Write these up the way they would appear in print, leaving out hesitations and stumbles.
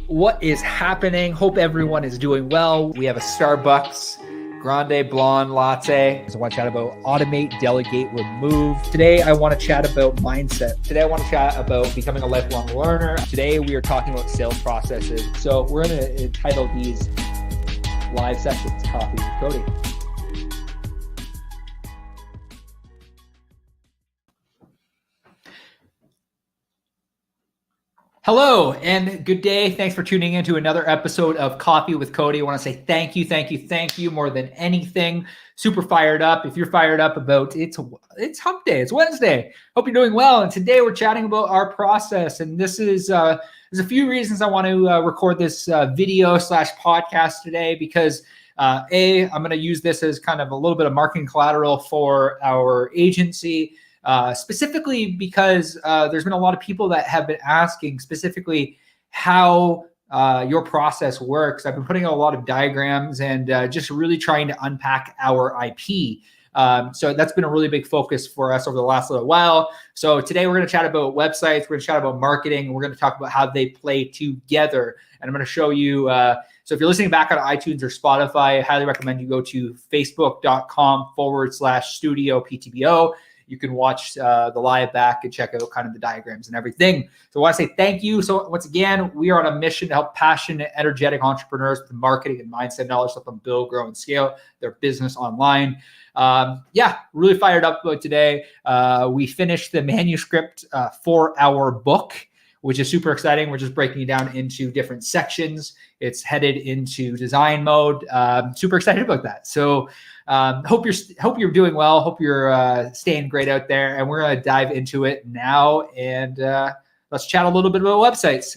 What is happening? Hope everyone is doing well. We have a Starbucks Grande Blonde Latte. So I want to chat about automate, delegate, remove. Today, I want to chat about mindset. Today, I want to chat about becoming a lifelong learner. Today, we are talking about sales processes. So we're going to entitle these live sessions, Coffee with Cody. Hello and good day. Thanks for tuning in to another episode of Coffee with Cody. I want to say thank you more than anything. Super fired up. If you're fired up about it's hump day, it's Wednesday. Hope you're doing well. And today we're chatting about our process. And this is there's a few reasons I want to record this video / podcast today because I'm going to use this as kind of a little bit of marketing collateral for our agency. Specifically because there's been a lot of people that have been asking specifically how your process works. I've been putting out a lot of diagrams and just really trying to unpack our IP. So that's been a really big focus for us over the last little while. So today we're going to chat about websites. We're going to chat about marketing. We're going to talk about how they play together. And I'm going to show you. So if you're listening back on iTunes or Spotify, I highly recommend you go to facebook.com/studio PTBO. You can watch the live back and check out kind of the diagrams and everything. So I want to say thank you. So once again, we are on a mission to help passionate, energetic entrepreneurs with marketing and mindset knowledge to help them build, grow, and scale their business online. Really fired up about today. We finished the manuscript for our book, which is super exciting. We're just breaking it down into different sections. It's headed into design mode. Super excited about that. So hope you're doing well. Hope you're staying great out there. And we're going to dive into it now. And let's chat a little bit about websites.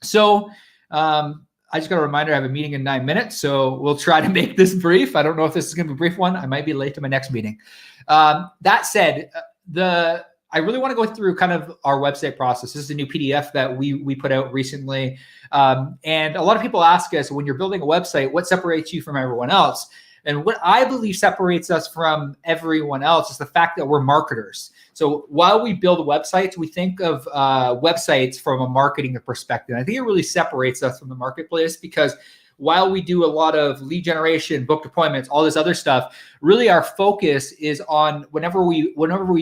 So I just got a reminder, I have a meeting in 9 minutes. So we'll try to make this brief. I don't know if this is going to be a brief one. I might be late to my next meeting. That said, I really want to go through kind of our website process. This is a new PDF that we put out recently. And a lot of people ask us, when you're building a website, what separates you from everyone else? And what I believe separates us from everyone else is the fact that we're marketers. So while we build websites, we think of websites from a marketing perspective. I think it really separates us from the marketplace because while we do a lot of lead generation, book appointments, all this other stuff, really our focus is on whenever we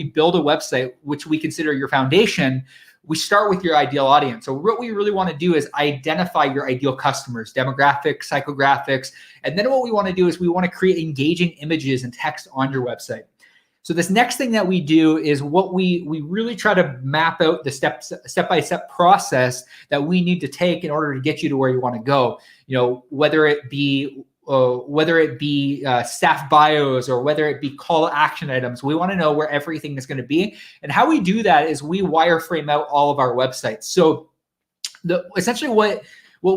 build a website, which we consider your foundation, we start with your ideal audience. So what we really want to do is identify your ideal customers, demographics, psychographics. And then what we want to do is we want to create engaging images and text on your website. So this next thing that we do is what we really try to map out the step-by-step process that we need to take in order to get you to where you want to go. You know, whether it be staff bios or whether it be call to action items, we want to know where everything is going to be. And how we do that is we wireframe out all of our websites. So essentially what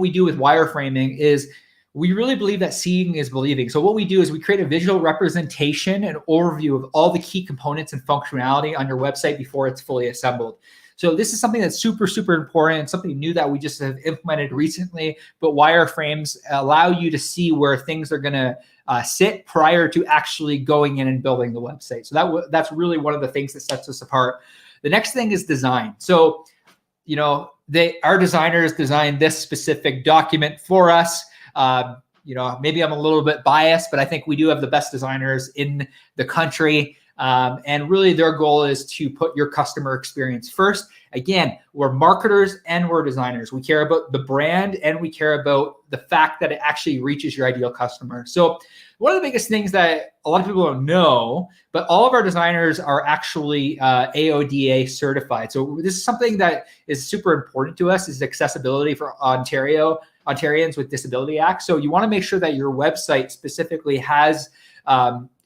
we do with wireframing is we really believe that seeing is believing. So what we do is we create a visual representation and overview of all the key components and functionality on your website before it's fully assembled. So this is something that's super, super important, something new that we just have implemented recently, but wireframes allow you to see where things are going to sit prior to actually going in and building the website. So that's really one of the things that sets us apart. The next thing is design. So, you know, our designers designed this specific document for us. Maybe I'm a little bit biased, but I think we do have the best designers in the country. And really their goal is to put your customer experience first. Again, we're marketers and we're designers. We care about the brand and we care about the fact that it actually reaches your ideal customer. So one of the biggest things that a lot of people don't know, but all of our designers are actually AODA certified. So this is something that is super important to us, is accessibility for Ontarians with Disability Act. So you want to make sure that your website specifically has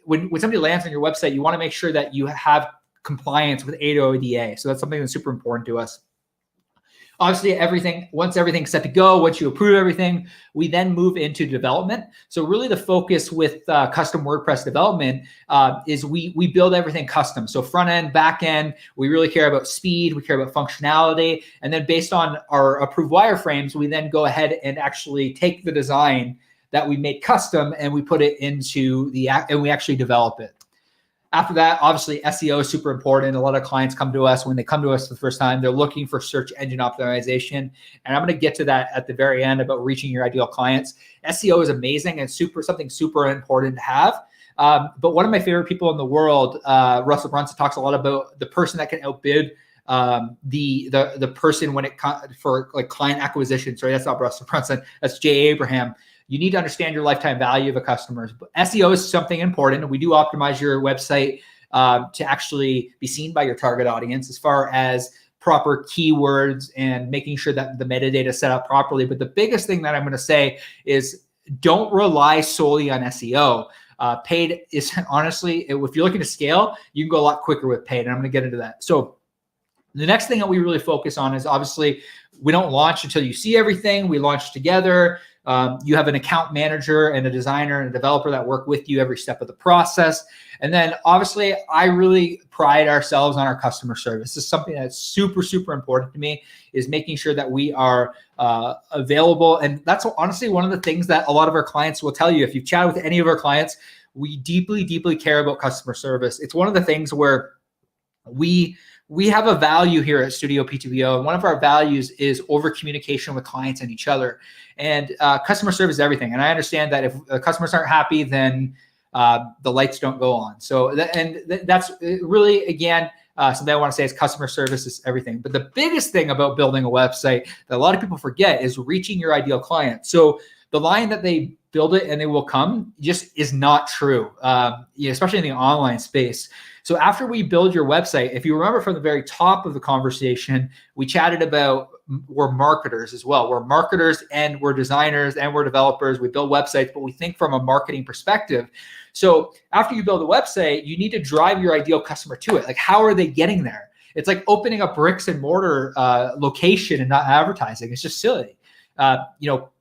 when somebody lands on your website, you want to make sure that you have compliance with AODA. So that's something that's super important to us. Obviously, once everything's set to go, once you approve everything, we then move into development. So really the focus with custom WordPress development is we build everything custom. So front end, back end, we really care about speed, we care about functionality. And then based on our approved wireframes, we then go ahead and actually take the design that we made custom and we put it into and we actually develop it. After that, obviously SEO is super important. A lot of clients come to us when they come to us for the first time, they're looking for search engine optimization. And I'm going to get to that at the very end about reaching your ideal clients. SEO is amazing and something super important to have. But one of my favorite people in the world, Russell Brunson, talks a lot about the person that can outbid the person when it comes for like client acquisition. Sorry, that's not Russell Brunson. That's Jay Abraham. You need to understand your lifetime value of a customer. But SEO is something important. We do optimize your website to actually be seen by your target audience as far as proper keywords and making sure that the metadata is set up properly. But the biggest thing that I'm going to say is don't rely solely on SEO. Paid is honestly, if you're looking to scale, you can go a lot quicker with paid. And I'm going to get into that. So the next thing that we really focus on is obviously we don't launch until you see everything. We launch together. You have an account manager and a designer and a developer that work with you every step of the process. And then obviously I really pride ourselves on our customer service. This is something that's super, super important to me, is making sure that we are available. And that's honestly one of the things that a lot of our clients will tell you. If you've chatted with any of our clients, we deeply, deeply care about customer service. It's one of the things where we have a value here at Studio P2PO, and one of our values is over communication with clients and each other. And customer service is everything. And I understand that if customers aren't happy, then the lights don't go on. So that's really, again, something I want to say is customer service is everything. But the biggest thing about building a website that a lot of people forget is reaching your ideal client. So the line that they build it and they will come just is not true, especially in the online space. So after we build your website, if you remember from the very top of the conversation, we chatted about we're marketers as well. We're marketers and we're designers and we're developers. We build websites, but we think from a marketing perspective. So after you build a website, you need to drive your ideal customer to it. Like, how are they getting there? It's like opening a bricks and mortar location and not advertising. It's just silly.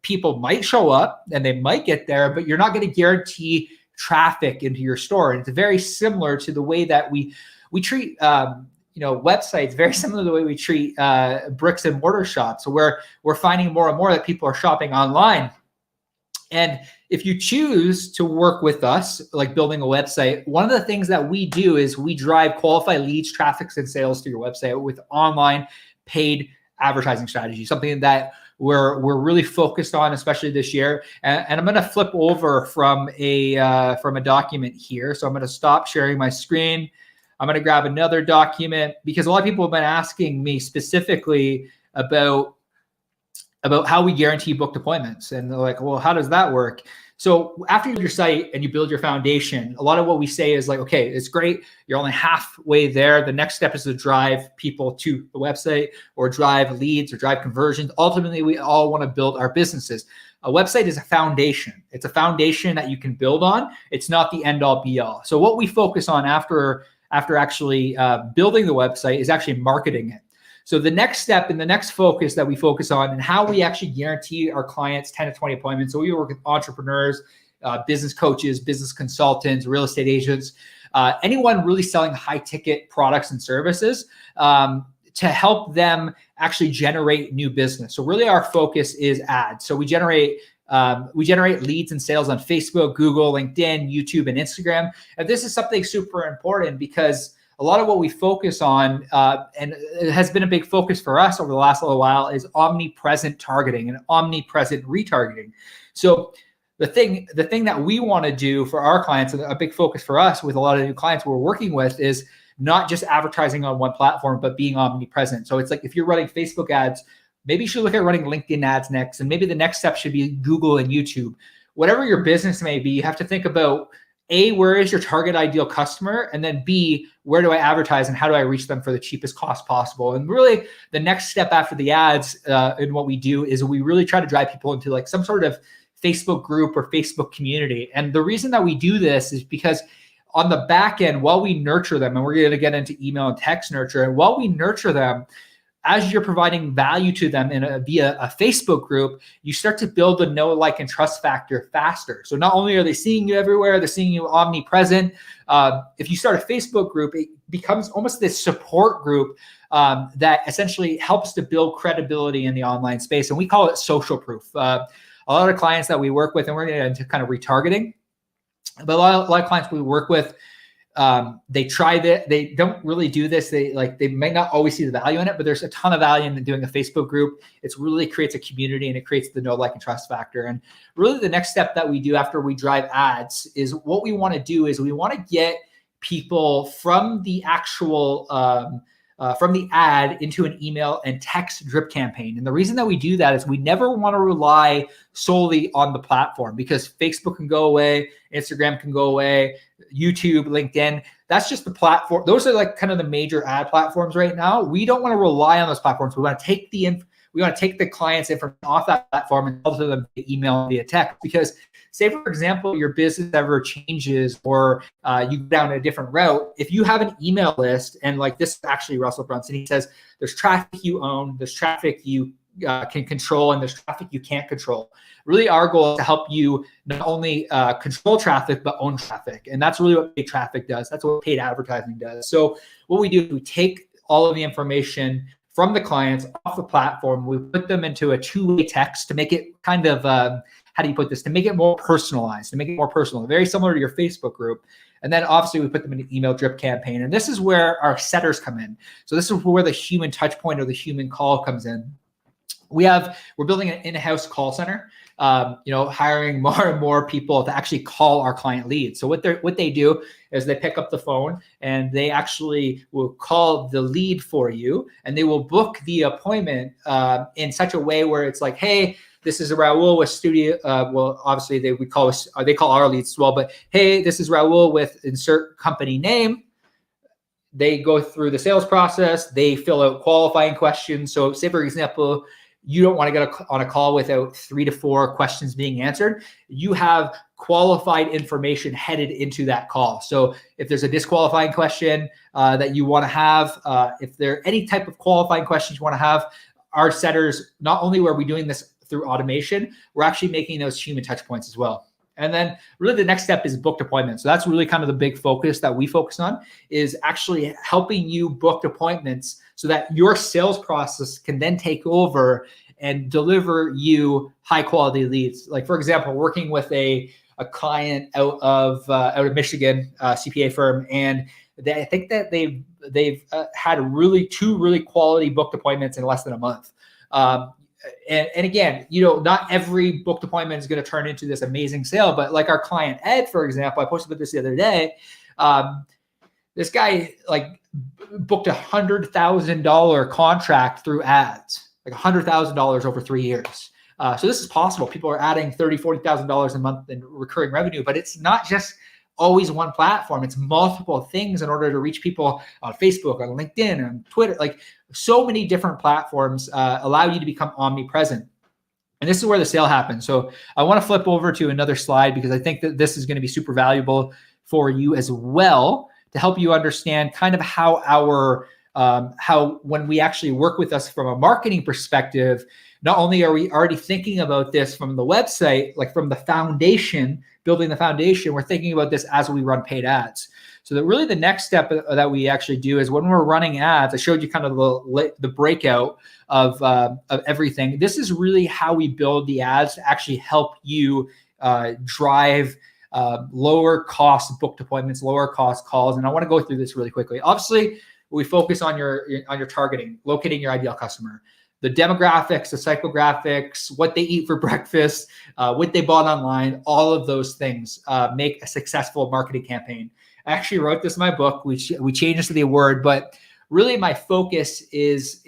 People might show up and they might get there, but you're not going to guarantee traffic into your store. And it's very similar to the way that we treat websites, very similar to the way we treat bricks and mortar shops. So we're finding more and more that people are shopping online. And if you choose to work with us, like building a website, one of the things that we do is we drive qualified leads, traffic, and sales to your website with online paid advertising strategy, something that we're really focused on, especially this year. And I'm going to flip over from a document here. So I'm going to stop sharing my screen. I'm going to grab another document because a lot of people have been asking me specifically about how we guarantee booked appointments. And they're like, well, how does that work? So after you build your site and you build your foundation, a lot of what we say is like, okay, it's great. You're only halfway there. The next step is to drive people to the website or drive leads or drive conversions. Ultimately, we all want to build our businesses. A website is a foundation. It's a foundation that you can build on. It's not the end all be all. So what we focus on after actually building the website is actually marketing it. So the next step and the next focus that we focus on and how we actually guarantee our clients 10 to 20 appointments. So we work with entrepreneurs, business coaches, business consultants, real estate agents, anyone really selling high ticket products and services to help them actually generate new business. So really our focus is ads. So we generate leads and sales on Facebook, Google, LinkedIn, YouTube, and Instagram. And this is something super important because a lot of what we focus on, and it has been a big focus for us over the last little while, is omnipresent targeting and omnipresent retargeting. So the thing that we want to do for our clients, and a big focus for us with a lot of new clients we're working with, is not just advertising on one platform, but being omnipresent. So it's like if you're running Facebook ads, maybe you should look at running LinkedIn ads next, and maybe the next step should be Google and YouTube. Whatever your business may be, you have to think about A, where is your target ideal customer? And then B, where do I advertise and how do I reach them for the cheapest cost possible? And really the next step after the ads in what we do is we really try to drive people into like some sort of Facebook group or Facebook community. And the reason that we do this is because on the back end, while we nurture them, and we're going to get into email and text nurture, and while we nurture them, as you're providing value to them via a Facebook group, you start to build a know, like, and trust factor faster. So not only are they seeing you everywhere, they're seeing you omnipresent. If you start a Facebook group, it becomes almost this support group that essentially helps to build credibility in the online space. And we call it social proof. A lot of clients that we work with, and we're going to get into kind of retargeting, but a lot of clients we work with, they try that. They don't really do this. They might not always see the value in it, but there's a ton of value in doing a Facebook group. It really creates a community and it creates the know, like, and trust factor. And really the next step that we do after we drive ads is what we want to do is we want to get people from the actual, from the ad into an email and text drip campaign. And the reason that we do that is we never want to rely solely on the platform, because Facebook can go away, Instagram can go away, YouTube, LinkedIn. That's just the platform. Those are like kind of the major ad platforms right now. We don't want to rely on those platforms. We want to take the clients' information off that platform and tell them via email, via text. Because say, for example, your business ever changes or you go down a different route, if you have an email list, and like this is actually Russell Brunson, he says there's traffic you own, there's traffic you can control, and there's traffic you can't control. Really, our goal is to help you not only control traffic, but own traffic. And that's really what paid traffic does. That's what paid advertising does. So what we do is we take all of the information from the clients off the platform, we put them into a two-way text to make it kind of, how do you put this? To make it more personalized, to make it more personal, very similar to your Facebook group. And then obviously we put them in an email drip campaign. And this is where our setters come in. So this is where the human touch point or the human call comes in. We're building an in-house call center, hiring more and more people to actually call our client leads. So what they do is they pick up the phone and they actually will call the lead for you, and they will book the appointment in such a way where it's like, hey, this is Raul with studio. Well, obviously they call our leads as well, but hey, this is Raul with insert company name. They go through the sales process. They fill out qualifying questions. So say, for example, you don't want to get on a call without 3 to 4 questions being answered. You have qualified information headed into that call. So if there's a disqualifying question that you want to have, if there are any type of qualifying questions you want to have, our setters, not only are we doing this through automation, we're actually making those human touch points as well. And then really the next step is booked appointments. So that's really kind of the big focus that we focus on, is actually helping you book appointments so that your sales process can then take over and deliver you high quality leads. Like, for example, working with a client out of Michigan, CPA firm, and I think that they've had two really quality booked appointments in less than a month. And again, not every booked appointment is going to turn into this amazing sale, but like our client Ed, for example, I posted about this the other day. This guy booked $100,000 contract through ads, like $100,000 over 3 years. So this is possible. People are adding $30,000, $40,000 a month in recurring revenue, but it's not just always one platform. It's multiple things in order to reach people on Facebook, on LinkedIn, on Twitter. Like, so many different platforms allow you to become omnipresent. And this is where the sale happens. So I want to flip over to another slide, because I think that this is going to be super valuable for you as well, to help you understand kind of how how when we actually work with us from a marketing perspective, not only are we already thinking about this from the website, like from the foundation, building the foundation, we're thinking about this as we run paid ads. So that really the next step that we actually do is when we're running ads, I showed you kind of the breakout of everything. This is really how we build the ads to actually help you drive lower cost booked appointments, lower cost calls. And I want to go through this really quickly. Obviously, we focus on your targeting, locating your ideal customer, the demographics, the psychographics, what they eat for breakfast, what they bought online, all of those things make a successful marketing campaign. I actually wrote this in my book. We changed this to the word, but really my focus is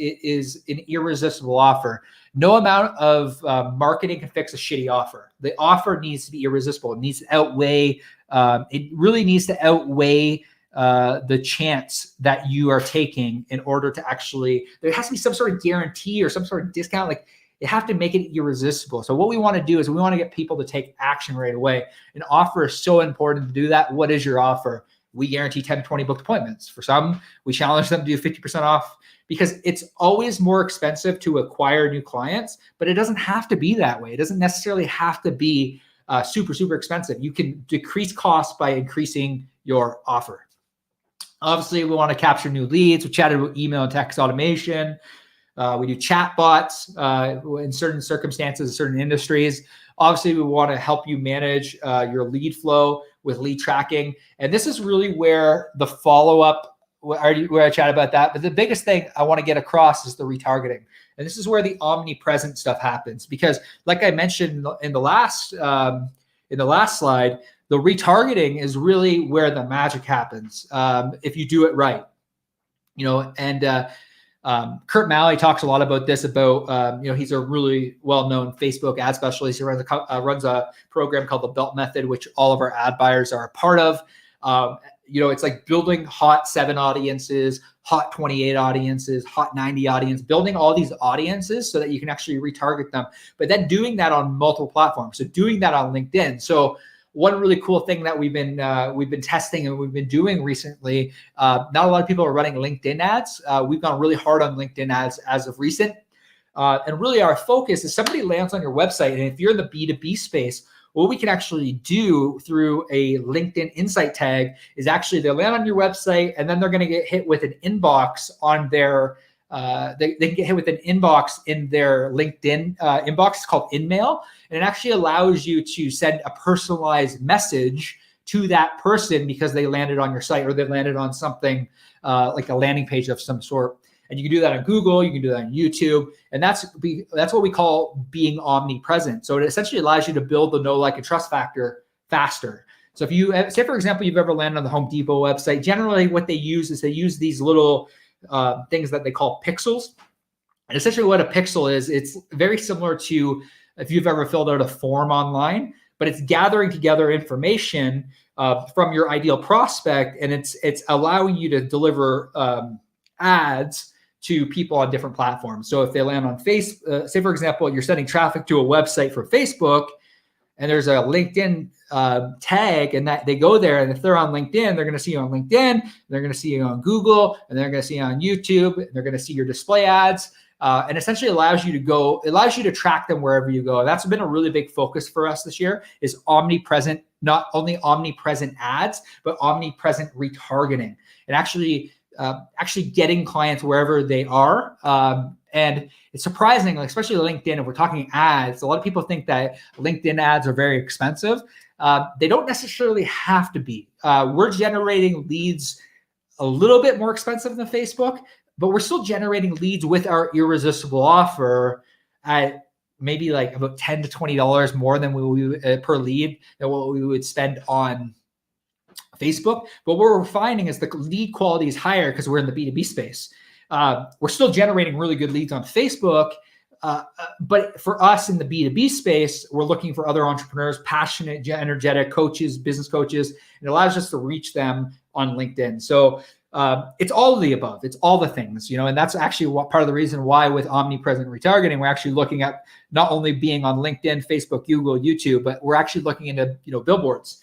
an irresistible offer. No amount of marketing can fix a shitty offer. The offer needs to be irresistible. It needs to outweigh. It really needs to outweigh the chance that you are taking in order to actually. There has to be some sort of guarantee or some sort of discount. Like, you have to make it irresistible. So what we want to do is we want to get people to take action right away. An offer is so important to do that. What is your offer? We guarantee 10 to 20 booked appointments. For some, we challenge them to do 50% off, because it's always more expensive to acquire new clients, but it doesn't have to be that way. It doesn't necessarily have to be super, super expensive. You can decrease costs by increasing your offer. Obviously, we want to capture new leads. We chatted about email and text automation. We do chat bots in certain circumstances, certain industries. Obviously, we want to help you manage your lead flow. with lead tracking. And this is really where the follow-up, where I chat about that. But the biggest thing I want to get across is the retargeting. And this is where the omnipresent stuff happens, because like I mentioned in the last slide, the retargeting is really where the magic happens if you do it right. And Kurt Malley talks a lot about this, about, he's a really well-known Facebook ad specialist. He runs a program called the Belt Method, which all of our ad buyers are a part of. It's like building hot 7 audiences, hot 28 audiences, hot 90 audience, building all these audiences so that you can actually retarget them, but then doing that on multiple platforms. So doing that on LinkedIn. So one really cool thing that we've been testing and we've been doing recently, not a lot of people are running LinkedIn ads. We've gone really hard on LinkedIn ads as of recent. And really our focus is somebody lands on your website. And if you're in the B2B space, what we can actually do through a LinkedIn insight tag is actually they'll land on your website and then they're going to get hit with an inbox on their, they can get hit with an inbox in their LinkedIn inbox. It's called InMail. And it actually allows you to send a personalized message to that person because they landed on your site or they landed on something like a landing page of some sort. And you can do that on Google, you can do that on YouTube, and that's what we call being omnipresent. So it essentially allows you to build the know, like, and trust factor faster. So if you say, for example, you've ever landed on the Home Depot website, generally what they use is they use these little things that they call pixels. And essentially what a pixel is, it's very similar to if you've ever filled out a form online, but it's gathering together information from your ideal prospect, and it's allowing you to deliver ads to people on different platforms. So if they land on Facebook, say for example, you're sending traffic to a website for Facebook, and there's a LinkedIn tag, and that they go there, and if they're on LinkedIn, they're going to see you on LinkedIn, they're going to see you on Google, and they're going to see you on YouTube, and they're going to see your display ads, and essentially allows you to track them wherever you go. And that's been a really big focus for us this year, is omnipresent, not only omnipresent ads, but omnipresent retargeting, and actually getting clients wherever they are. And it's surprising, especially LinkedIn, if we're talking ads, a lot of people think that LinkedIn ads are very expensive. They don't necessarily have to be. We're generating leads a little bit more expensive than Facebook, but we're still generating leads with our irresistible offer at maybe like about $10 to $20 more than we per lead than what we would spend on Facebook. But what we're finding is the lead quality is higher because we're in the B2B space. We're still generating really good leads on Facebook. But for us in the B2B space, we're looking for other entrepreneurs, passionate, energetic coaches, business coaches, and it allows us to reach them on LinkedIn. So it's all of the above. It's all the things, and that's actually part of the reason why with omnipresent retargeting, we're actually looking at not only being on LinkedIn, Facebook, Google, YouTube, but we're actually looking into, billboards,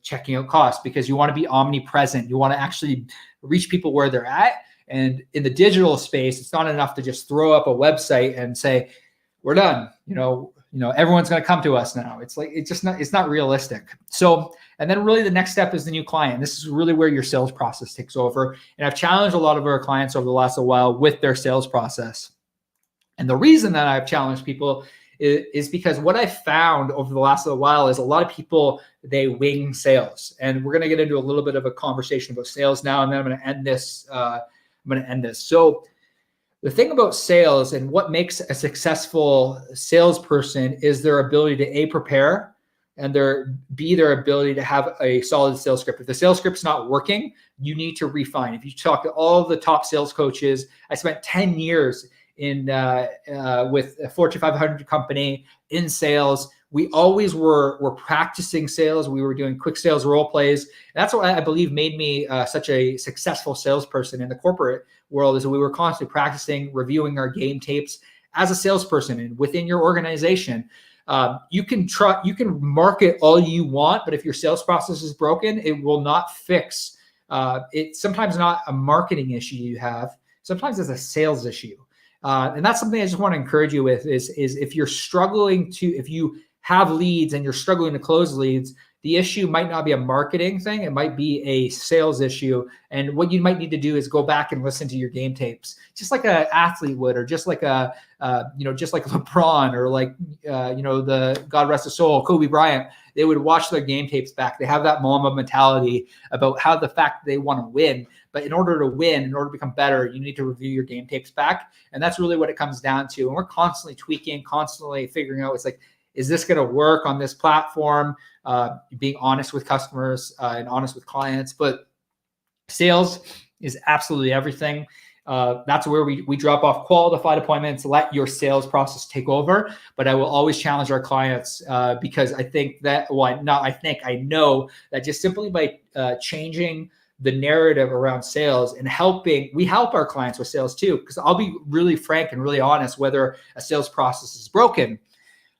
checking out costs, because you want to be omnipresent. You want to actually reach people where they're at. And in the digital space, it's not enough to just throw up a website and say, we're done. Everyone's going to come to us now. It's not realistic. So, and then really the next step is the new client. This is really where your sales process takes over. And I've challenged a lot of our clients over the last while with their sales process. And the reason that I've challenged people is because what I found over the last little while is a lot of people, they wing sales. And we're going to get into a little bit of a conversation about sales now, and then I'm going to end this. So the thing about sales and what makes a successful salesperson is their ability to prepare, and their ability to have a solid sales script. If the sales script's not working, you need to refine. If you talk to all of the top sales coaches, I spent 10 years with a Fortune 500 company in sales. We always were practicing sales. We were doing quick sales role plays. And that's what I believe made me such a successful salesperson in the corporate world, is that we were constantly practicing, reviewing our game tapes as a salesperson and within your organization. You can market all you want, but if your sales process is broken, it will not fix. It's sometimes not a marketing issue you have. Sometimes it's a sales issue. And that's something I just want to encourage you with is if you're struggling if you have leads and you're struggling to close leads, the issue might not be a marketing thing. It might be a sales issue. And what you might need to do is go back and listen to your game tapes, just like an athlete would, or just like just like LeBron, or like, the God rest his soul, Kobe Bryant. They would watch their game tapes back. They have that Mamba mentality about how the fact they want to win. But in order to win, in order to become better, you need to review your game tapes back. And that's really what it comes down to. And we're constantly tweaking, constantly figuring out, it's like, is this going to work on this platform? Being honest with customers and honest with clients. But sales is absolutely everything. That's where we drop off qualified appointments, let your sales process take over. But I will always challenge our clients because I think that, I know that just simply by changing the narrative around sales and we help our clients with sales too. Because I'll be really frank and really honest, whether a sales process is broken.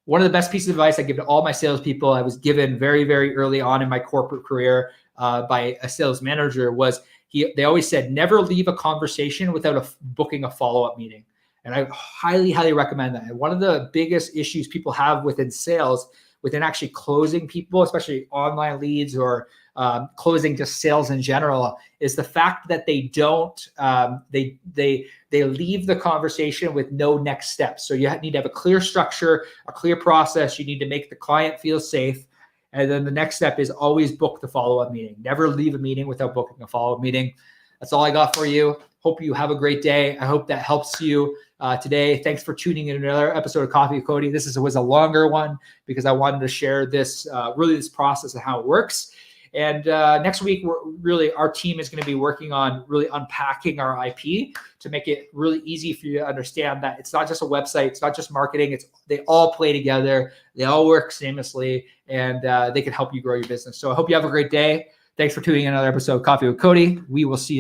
One of the best pieces of advice I give to all my salespeople, I was given very, very early on in my corporate career by a sales manager, was they always said, never leave a conversation without booking a follow-up meeting. And I highly, highly recommend that. And one of the biggest issues people have within sales, within actually closing people, especially online leads or closing just sales in general, is the fact that they don't, they leave the conversation with no next steps. So you need to have a clear structure, a clear process. You need to make the client feel safe. And then the next step is always book the follow-up meeting. Never leave a meeting without booking a follow-up meeting. That's all I got for you. Hope you have a great day. I hope that helps you today. Thanks for tuning in to another episode of Coffee with Cody. This was a longer one because I wanted to share this process and how it works. And next week, our team is going to be working on really unpacking our IP to make it really easy for you to understand that it's not just a website, it's not just marketing, they all play together, they all work seamlessly, and they can help you grow your business. So I hope you have a great day. Thanks for tuning in another episode of Coffee with Cody. We will see you